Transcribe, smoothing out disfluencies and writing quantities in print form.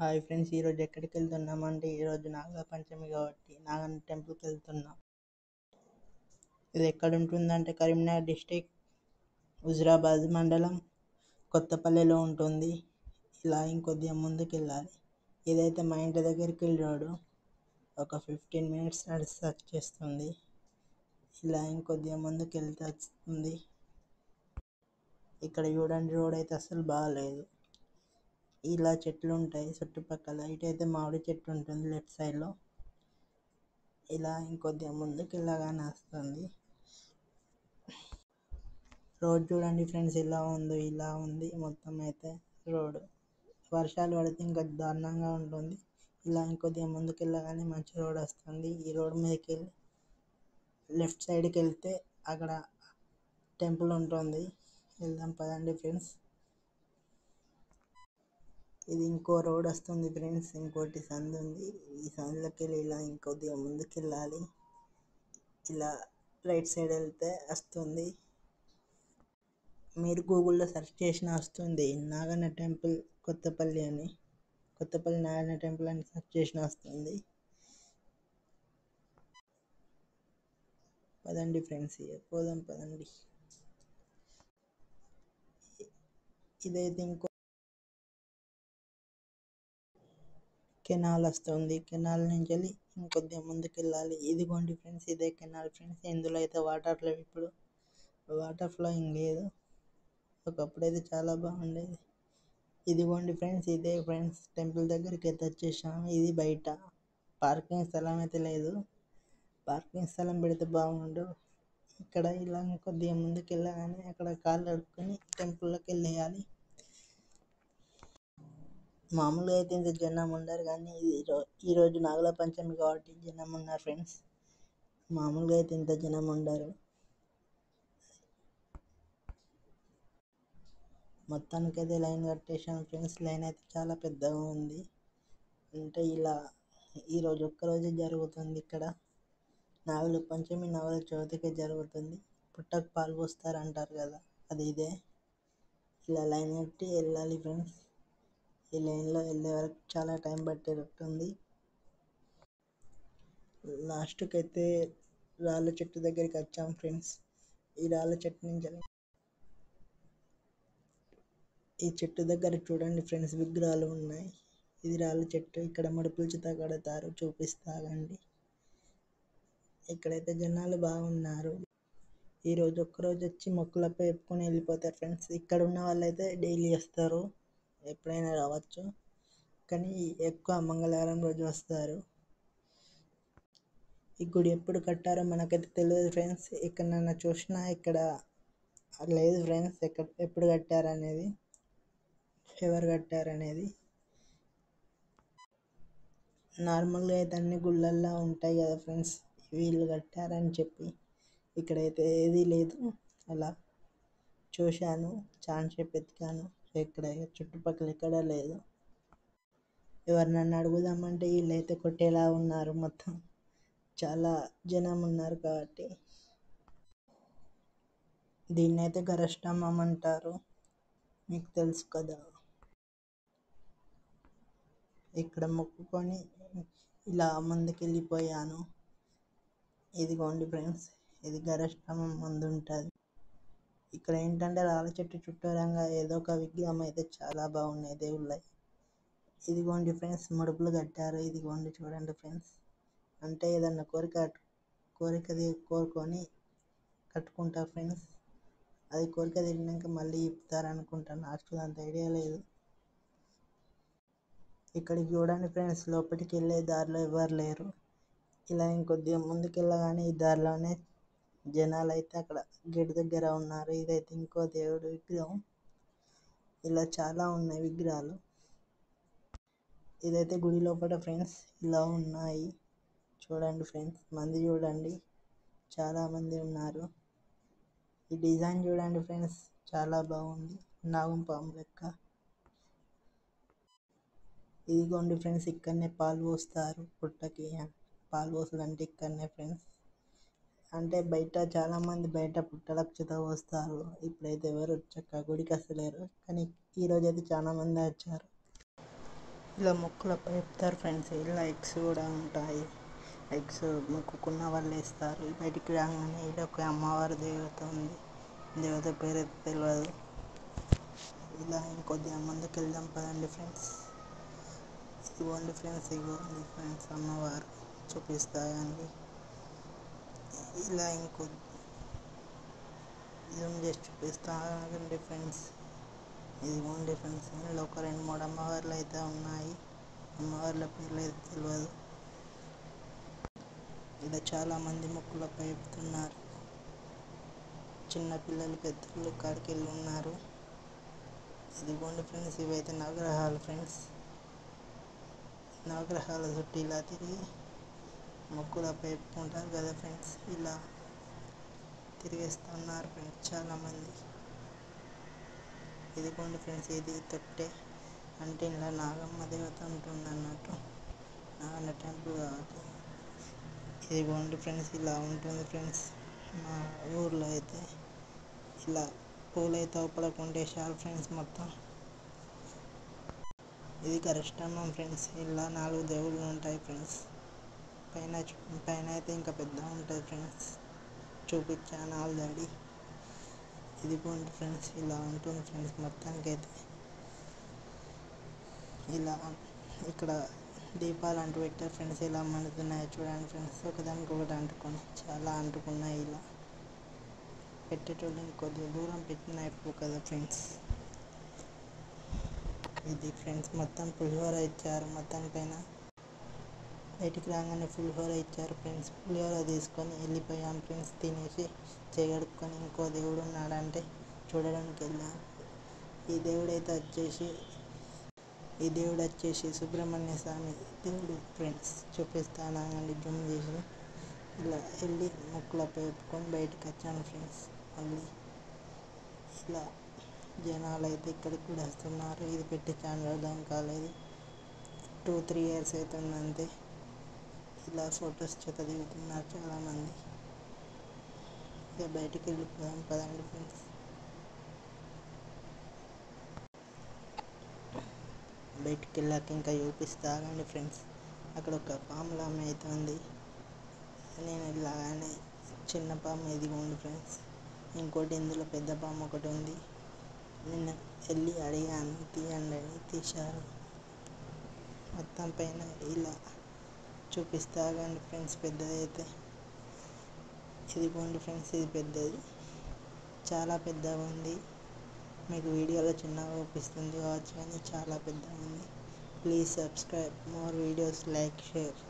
Hi friends, ఈరోజు ఎక్కడికి వెళ్తున్నామంటే ఈరోజు నాగ పంచమి కాబట్టి నాగన్న టెంపుల్కి వెళ్తున్నాం. ఇది ఎక్కడ ఉంటుందంటే కరీంనగర్ డిస్టిక్, హుజురాబాద్ మండలం, కొత్తపల్లిలో ఉంటుంది. ఇలా ఇంకొద్దిగా ముందుకు వెళ్ళాలి. ఇదైతే మా ఇంటి దగ్గరికి వెళ్ళి రోడ్డు ఒక 15 minutes నడిస్తే వచ్చేస్తుంది. ఇలా ఇంకొద్దిగా ముందుకు వెళ్తే వస్తుంది. ఇక్కడ చూడండి, రోడ్ అయితే అసలు బాగాలేదు. ఇలా చెట్లు ఉంటాయి చుట్టుపక్కల. ఇటైతే మామిడి చెట్టు ఉంటుంది లెఫ్ట్ సైడ్లో. ఇలా ఇంకొద్దిగా ముందుకు వెళ్ళగానే వస్తుంది. రోడ్ చూడండి ఫ్రెండ్స్, ఇలా ఉంది మొత్తం అయితే రోడ్. వర్షాలు పడితే ఇంకా దారుణంగా ఉంటుంది. ఇలా ఇంకొద్దిగా ముందుకు వెళ్ళగానే మంచి రోడ్ వస్తుంది. ఈ రోడ్ మీదకి వెళ్ళి లెఫ్ట్ సైడ్కి వెళ్తే అక్కడ టెంపుల్ ఉంటుంది. వెళ్దాం పదండి ఫ్రెండ్స్. ఇది ఇంకో రోడ్ వస్తుంది ఫ్రెండ్స్, ఇంకోటి సందు ఉంది. ఈ సందులోకి వెళ్ళి ఇలా ఇంకొద్దిగా ముందుకు వెళ్ళాలి. ఇలా రైట్ సైడ్ వెళ్తే వస్తుంది. మీరు గూగుల్లో సెర్చ్ చేసిన వస్తుంది నాగన్న టెంపుల్ కొత్తపల్లి అని. కొత్తపల్లి నాగన్న టెంపుల్ అని సెర్చ్ చేసిన వస్తుంది. పదండి ఫ్రెండ్స్, పోదాం పదండి. ఇదైతే ఇంకో కెనాల్ వస్తుంది. కెనాల్ నుంచి వెళ్ళి ఇంకొద్దిగా ముందుకు వెళ్ళాలి. ఇదిగోండి ఫ్రెండ్స్, ఇదే కెనాల్ ఫ్రెండ్స్. ఇందులో అయితే వాటర్ లేవు, ఇప్పుడు వాటర్ ఫ్లోయింగ్ లేదు. ఒకప్పుడైతే చాలా బాగుండేది. ఇదిగోండి ఫ్రెండ్స్, ఇదే ఫ్రెండ్స్ టెంపుల్ దగ్గరికి అయితే వచ్చేసాము. ఇది బయట పార్కింగ్ స్థలం అయితే లేదు. పార్కింగ్ స్థలం పెడితే బాగుండు. ఇక్కడ ఇలా కొద్దిగా ముందుకు వెళ్ళగానే అక్కడ కాళ్ళు కడుక్కొని టెంపుల్లోకి వెళ్ళేయాలి. మామూలుగా అయితే ఇంత జనం ఉండరు, కానీ ఈరోజు నాగుల పంచమి కాబట్టి జనం ఉన్నారు ఫ్రెండ్స్. మామూలుగా అయితే ఇంత జనం ఉండరు. మొత్తానికి అయితే లైన్ కట్టేసాం ఫ్రెండ్స్. లైన్ అయితే చాలా పెద్దగా ఉంది. అంటే ఇలా ఈరోజు ఒక్కరోజే జరుగుతుంది ఇక్కడ. నాగుల పంచమి నాగుల చవితికి జరుగుతుంది. పుట్టకు పాలు పోస్తారు అంటారు కదా, అది ఇదే. ఇలా లైన్ కట్టి వెళ్ళాలి ఫ్రెండ్స్. ఈ లైన్లో వెళ్ళే వరకు చాలా టైం పట్టేటట్టుంది. లాస్ట్కి అయితే రాళ్ళ చెట్టు దగ్గరికి వచ్చాం ఫ్రెండ్స్. ఈ రాళ్ళ చెట్టు నుంచి ఈ చెట్టు దగ్గర చూడండి ఫ్రెండ్స్, విగ్రహాలు ఉన్నాయి. ఇది రాళ్ళ చెట్టు. ఇక్కడ ముడుపులు చిత కడతారు, చూపిస్తాగండి. ఇక్కడైతే జనాలు బాగున్నారు. ఈరోజు ఒక్కరోజు వచ్చి మొక్కులపై చెప్పుకొని వెళ్ళిపోతారు ఫ్రెండ్స్. ఇక్కడ ఉన్న వాళ్ళైతే డైలీ వస్తారు, ఎప్పుడైనా రావచ్చు. కానీ ఎక్కువ మంగళవారం రోజు వస్తారు. ఈ గుడి ఎప్పుడు కట్టారో మనకైతే తెలియదు ఫ్రెండ్స్. ఎక్కడన్నా చూసినా ఇక్కడ లేదు ఫ్రెండ్స్, ఎప్పుడు కట్టారనేది, ఎవరు కట్టారనేది. నార్మల్గా అయితే అన్ని గుళ్ళల్లో ఉంటాయి కదా ఫ్రెండ్స్, వీళ్ళు కట్టారని చెప్పి. ఇక్కడైతే ఏదీ లేదు. అలా చూశాను, చాలాసేపు వెతికాను, ఇక్కడ చుట్టుపక్కల ఎక్కడా లేదు. ఎవరినన్నా అడుగుదామంటే వీళ్ళైతే కొట్టేలా ఉన్నారు. మొత్తం చాలా జనం ఉన్నారు కాబట్టి. దీన్ని అయితే గరస్తంభం అంటారు, మీకు తెలుసు కదా. ఇక్కడ మొక్కుకొని ఇలా ముందుకు వెళ్ళిపోయాను. ఇదిగోండి ఫ్రెండ్స్, ఇది గరస్తంభం ముందు ఉంటుంది. ఇక్కడ ఏంటంటే రాళ్ళ చెట్టు చుట్టూరంగా ఏదో ఒక విగ్రహం అయితే చాలా బాగున్నాయి దేవుళ్ళవి. ఇదిగోండి ఫ్రెండ్స్, ముడుపులు కట్టారు. ఇదిగోండి చూడండి ఫ్రెండ్స్. అంటే ఏదన్నా కోరుకొని కట్టుకుంటారు ఫ్రెండ్స్. అది కోరిక తీరినాక మళ్ళీ ఇప్పుతారు అనుకుంటాను, నాకు అంత ఐడియా లేదు. ఇక్కడికి చూడండి ఫ్రెండ్స్, లోపలికి వెళ్ళే దారిలో ఎవరు లేరు. ఇలా ఇంకొద్దిగా ముందుకు వెళ్ళగానే ఈ దారిలోనే జనాలు అయితే అక్కడ గేట్ దగ్గర ఉన్నారు. ఇదైతే ఇంకో దేవుడు విగ్రహం. ఇలా చాలా ఉన్నాయి విగ్రహాలు. ఇదైతే గుడి లోపల ఫ్రెండ్స్. ఇలా ఉన్నాయి చూడండి ఫ్రెండ్స్, మంది చూడండి, చాలా మంది ఉన్నారు. ఈ డిజైన్ చూడండి ఫ్రెండ్స్, చాలా బాగుంది, నాగం పాము లెక్క. ఇదిగోండి ఫ్రెండ్స్, ఇక్కడనే పాలు పోస్తారు పుట్టకి. పాలు పోస్తుంది అంటే ఇక్కడనే ఫ్రెండ్స్. అంటే బయట చాలామంది బయట పుట్టలకు చిత పోస్తారు. ఇప్పుడైతే ఎవరు చక్కగా గుడికి వస్తలేరు, కానీ ఈరోజు అయితే చాలా మంది వచ్చారు. ఇలా మొక్కులపై చెప్తారు ఫ్రెండ్స్. ఇలా ఎగ్స్ కూడా ఉంటాయి. ఎగ్స్ మొక్కుకున్న వాళ్ళు వేస్తారు. బయటికి రాగానే ఇలా ఒక అమ్మవారి దేవత ఉంది. దేవత పేరు అయితే తెలియదు. ఇలా ఇంకొద్దిగా ముందుకు వెళ్దాం పదండి ఫ్రెండ్స్. ఇదిగోండి ఫ్రెండ్స్ అమ్మవారు చూపిస్తాయండి. ఇలా జూమ్ చేసి చూపిస్తానండి ఫ్రెండ్స్. ఇదిగోండి ఫ్రెండ్స్, ఇందులో ఒక 2-3 అమ్మవార్లు అయితే ఉన్నాయి. అమ్మవార్ల పేర్లు అయితే తెలియదు. ఇలా చాలామంది మొక్కులపై చెప్తున్నారు. చిన్నపిల్లలు పెద్దలు కాడికి వెళ్ళి ఉన్నారు. ఇదిగోండి ఫ్రెండ్స్, ఇవైతే నవగ్రహాలు ఫ్రెండ్స్. నవగ్రహాల చుట్టూ ఇలా తిరిగి మొక్కులపై చెప్పుకుంటారు కదా ఫ్రెండ్స్. ఇలా తిరిగేస్తున్నారు ఫ్రెండ్స్ చాలామంది. ఇదిగోండి ఫ్రెండ్స్, ఇది తొట్టె. అంటే ఇలా నాగమ్మ దేవత ఉంటుంది అన్నట్టు. నాగమ్మ టెంపుల్ కాదు. ఇదిగోండి ఫ్రెండ్స్, ఇలా ఉంటుంది ఫ్రెండ్స్. మా ఊర్లో అయితే ఇలా పూలైతే లోపలకుంటే చాలు ఫ్రెండ్స్ మొత్తం. ఇది గరిష్టమం ఫ్రెండ్స్. ఇలా 4 దేవుళ్ళు ఉంటాయి ఫ్రెండ్స్. పైన అయితే ఇంకా పెద్ద ఉంటుంది ఫ్రెండ్స్. చూపించాను ఆల్రెడీ. ఇదిగోండి ఫ్రెండ్స్, ఇలా ఉంటుంది ఫ్రెండ్స్ మొత్తానికి అయితే. ఇలా ఇక్కడ దీపాలు అంటూ పెట్టారు ఫ్రెండ్స్. ఇలా మండుతున్నాయి చూడండి ఫ్రెండ్స్. ఒకదానికి ఒకటి అంటుకొని చాలా అంటుకున్నాయి. ఇలా పెట్టేటోళ్ళు ఇంకొద్దిగా దూరం పెట్టిన అయిపో కదా ఫ్రెండ్స్. ఇది ఫ్రెండ్స్ మొత్తం పులిహోర ఇచ్చారు. మొత్తం పైన బయటికి రాగానే పులిహోర ఇచ్చారు ఫ్రెండ్స్. పులిహోర తీసుకొని వెళ్ళిపోయాం ఫ్రెండ్స్. తినేసి చేయగడుక్కొని ఇంకో దేవుడు ఉన్నాడంటే చూడడానికి వెళ్ళాం. ఈ దేవుడు వచ్చేసి సుబ్రహ్మణ్య స్వామి దేవుడు ఫ్రెండ్స్. చూపిస్తాను అండి జూమ్ చేసి. ఇలా వెళ్ళి మొక్కులపై చెప్పుకొని బయటకు వచ్చాను ఫ్రెండ్స్. మళ్ళీ ఇలా జనాలు అయితే ఇక్కడికి కూడా వస్తున్నారు. ఇది పెట్టి చాలా అర్థం కాలేదు. 2-3 years అవుతుంది అంతే. ఇలా ఫొటోస్ చేత దిగుతున్నారు చాలామంది. ఇక బయటికి వెళ్ళిపోదాం పదండి ఫ్రెండ్స్. బయటికి వెళ్ళాక ఇంకా చూపిస్తాగండి ఫ్రెండ్స్. అక్కడ ఒక పాముల ఆమె అయితే ఉంది. నేను వెళ్ళగానే చిన్న పాము ఎదిగోండి ఫ్రెండ్స్. ఇంకోటి ఇందులో పెద్ద పాము ఒకటి ఉంది. నిన్న వెళ్ళి అడిగాను తీయండి అని తీశారు. మొత్తం పైన ఇలా చూపిస్తాగండి ఫ్రెండ్స్. పెద్దది అయితే ఇదిగోండి ఫ్రెండ్స్, ఇది పెద్దది. చాలా పెద్దగా ఉంది. మీకు వీడియోలో చిన్నగా చూపిస్తుంది కావచ్చు కానీ చాలా పెద్దగా ఉంది. Please subscribe more videos, like, share.